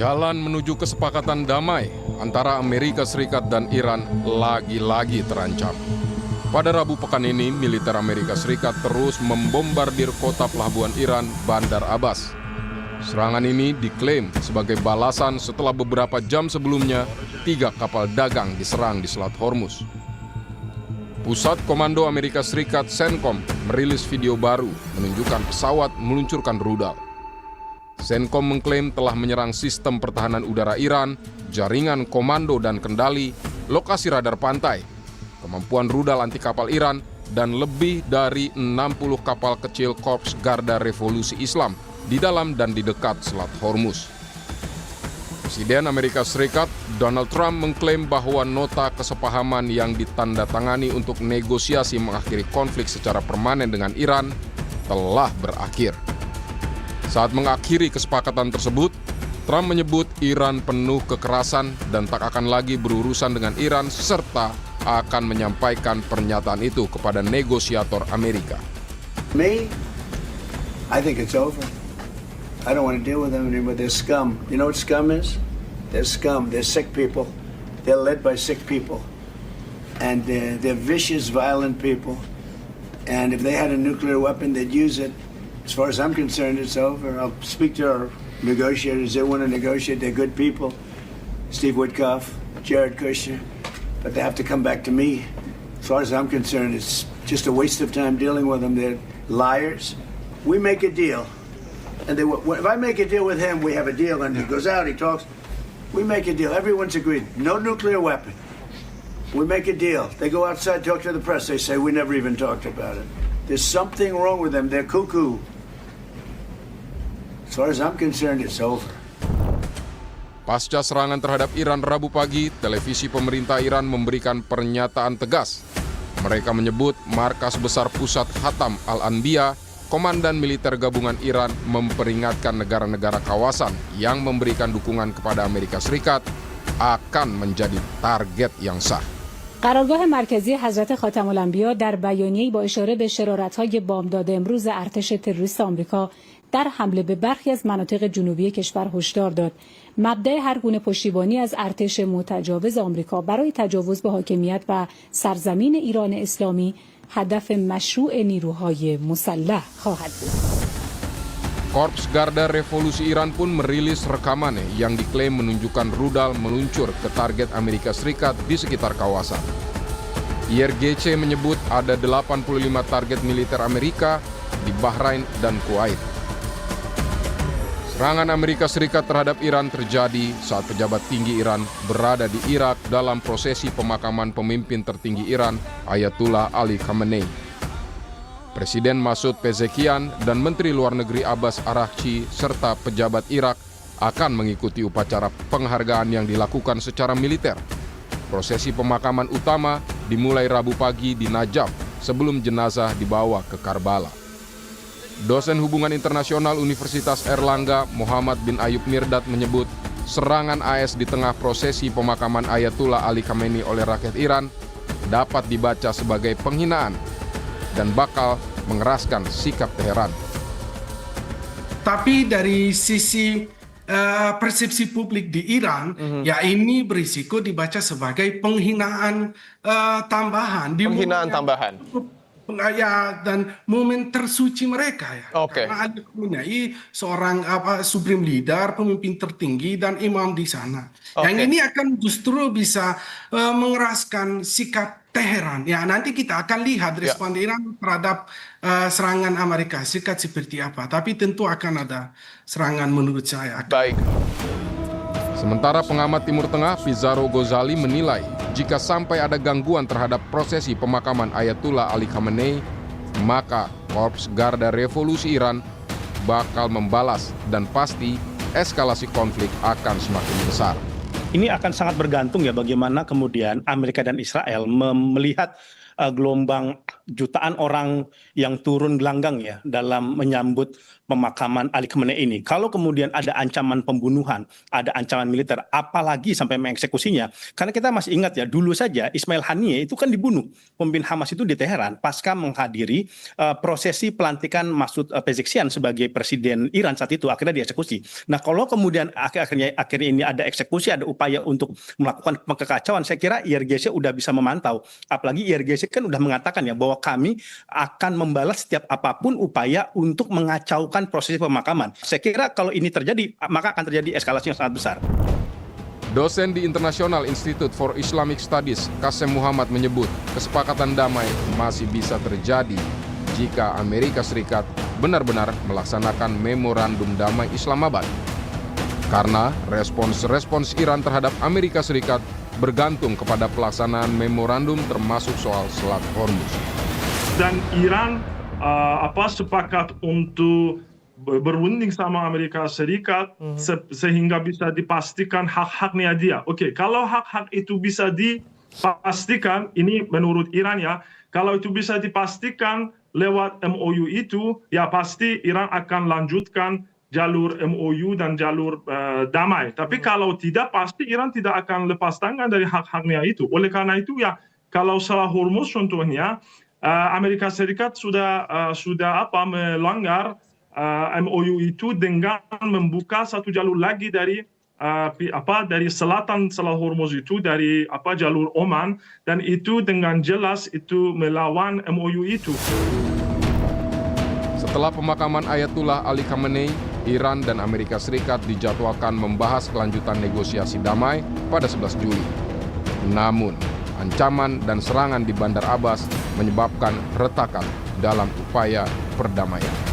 Jalan menuju kesepakatan damai antara Amerika Serikat dan Iran lagi-lagi terancam. Pada Rabu pekan ini, militer Amerika Serikat terus membombardir kota pelabuhan Iran, Bandar Abbas. Serangan ini diklaim sebagai balasan setelah beberapa jam sebelumnya 3 kapal dagang diserang di Selat Hormuz. Pusat Komando Amerika Serikat CENTCOM merilis video baru menunjukkan pesawat meluncurkan rudal. CENTCOM mengklaim telah menyerang sistem pertahanan udara Iran, jaringan komando dan kendali, lokasi radar pantai, kemampuan rudal anti kapal Iran, dan lebih dari 60 kapal kecil Korps Garda Revolusi Islam di dalam dan di dekat Selat Hormuz. Presiden Amerika Serikat Donald Trump mengklaim bahwa nota kesepahaman yang ditandatangani untuk negosiasi mengakhiri konflik secara permanen dengan Iran telah berakhir. Saat mengakhiri kesepakatan tersebut, Trump menyebut Iran penuh kekerasan dan tak akan lagi berurusan dengan Iran serta akan menyampaikan pernyataan itu kepada negosiator Amerika. Me, I think it's over. I don't want to deal with them anymore. They're scum. You know what scum is? They're scum. They're sick people. They're led by sick people. And they're vicious, violent people. And if they had a nuclear weapon, they'd use it. As far as I'm concerned, it's over. I'll speak to our negotiators. They want to negotiate. They're good people. Steve Witkoff, Jared Kushner. But they have to come back to me. As far as I'm concerned, it's just a waste of time dealing with them. They're liars. We make a deal. And if I make a deal with him, we have a deal. And he goes out, he talks. We make a deal. Everyone's agreed. No nuclear weapon. We make a deal. They go outside, talk to the press. They say, we never even talked about it. There's something wrong with them. They're cuckoo. As far as I'm concerned, it's over. Pasca serangan terhadap Iran Rabu pagi, televisi pemerintah Iran memberikan pernyataan tegas. Mereka menyebut markas besar pusat Hatam Al-Anbiya, Komandan Militer Gabungan Iran memperingatkan negara-negara kawasan yang memberikan dukungan kepada Amerika Serikat akan menjadi target yang sah. قرارگاه مرکزی حضرت خاتم الانبیا در بیانیه‌ای با اشاره به شرارت‌های بامداد امروز ارتش تروریست آمریکا در حمله به برخی از مناطق جنوبی کشور هشدار داد. مبدأ هر گونه پشتیبانی از ارتش متجاوز آمریکا برای تجاوز به حاکمیت و سرزمین ایران اسلامی هدف مشروع نیروهای مسلح خواهد بود. Korps Garda Revolusi Iran pun merilis rekamannya yang diklaim menunjukkan rudal meluncur ke target Amerika Serikat di sekitar kawasan. IRGC menyebut ada 85 target militer Amerika di Bahrain dan Kuwait. Serangan Amerika Serikat terhadap Iran terjadi saat pejabat tinggi Iran berada di Irak dalam prosesi pemakaman pemimpin tertinggi Iran, Ayatullah Ali Khamenei. Presiden Masoud Pezeshkian dan Menteri Luar Negeri Abbas Araghchi serta pejabat Irak akan mengikuti upacara penghargaan yang dilakukan secara militer. Prosesi pemakaman utama dimulai Rabu pagi di Najaf sebelum jenazah dibawa ke Karbala. Dosen Hubungan Internasional Universitas Airlangga Muhammad bin Ayub Mirdad menyebut serangan AS di tengah prosesi pemakaman Ayatullah Ali Khamenei oleh rakyat Iran dapat dibaca sebagai penghinaan dan bakal mengeraskan sikap Teheran. Tapi dari sisi persepsi publik di Iran, ya ini berisiko dibaca sebagai penghinaan tambahan. Penghinaan tambahan. Ya, dan momen tersuci mereka ya. Oke. Karena ada Khamenei seorang supreme leader, pemimpin tertinggi dan imam di sana. Yang ini akan justru bisa mengeraskan sikap Teheran. Ya, nanti kita akan lihat respon Iran terhadap serangan Amerika Serikat seperti apa. Tapi tentu akan ada serangan menurut saya. Baik. Sementara pengamat Timur Tengah Pizarro Ghazali menilai jika sampai ada gangguan terhadap prosesi pemakaman Ayatullah Ali Khamenei, maka Korps Garda Revolusi Iran bakal membalas dan pasti eskalasi konflik akan semakin besar. Ini akan sangat bergantung ya bagaimana kemudian Amerika dan Israel melihat gelombang jutaan orang yang turun gelanggang ya dalam menyambut pemakaman Ali Khamenei ini. Kalau kemudian ada ancaman pembunuhan, ada ancaman militer, apalagi sampai mengeksekusinya. Karena kita masih ingat ya, dulu saja Ismail Haniyeh itu kan dibunuh. Pemimpin Hamas itu di Teheran pasca menghadiri prosesi pelantikan Masoud Pezeshkian sebagai presiden Iran saat itu, akhirnya dieksekusi. Nah, kalau kemudian akhirnya ini ada eksekusi, ada upaya untuk melakukan kekacauan, saya kira IRGC udah bisa memantau. Apalagi IRGC kan udah mengatakan ya bahwa kami akan membalas setiap apapun upaya untuk mengacaukan prosesi pemakaman. Saya kira kalau ini terjadi, maka akan terjadi eskalasi yang sangat besar. Dosen di International Institute for Islamic Studies, Qasem Muhammad menyebut kesepakatan damai masih bisa terjadi jika Amerika Serikat benar-benar melaksanakan memorandum damai Islamabad. Karena respons Iran terhadap Amerika Serikat bergantung kepada pelaksanaan memorandum termasuk soal Selat Hormuz. Dan Iran sepakat untuk berunding sama Amerika Serikat sehingga bisa dipastikan hak-haknya dia. Oke, kalau hak-hak itu bisa dipastikan, ini menurut Iran ya, kalau itu bisa dipastikan lewat MOU itu, ya pasti Iran akan lanjutkan jalur MOU dan jalur damai. Tapi kalau tidak, pasti Iran tidak akan lepas tangan dari hak-haknya itu. Oleh karena itu ya, kalau Selat Hormuz contohnya, Amerika Serikat sudah melanggar MOU itu dengan membuka satu jalur lagi dari selatan Selat Hormuz itu, dari jalur Oman, dan itu dengan jelas itu melawan MOU itu. Setelah pemakaman Ayatullah Ali Khamenei, Iran dan Amerika Serikat dijadwalkan membahas kelanjutan negosiasi damai pada 11 Juli. Namun, ancaman dan serangan di Bandar Abbas menyebabkan retakan dalam upaya perdamaian.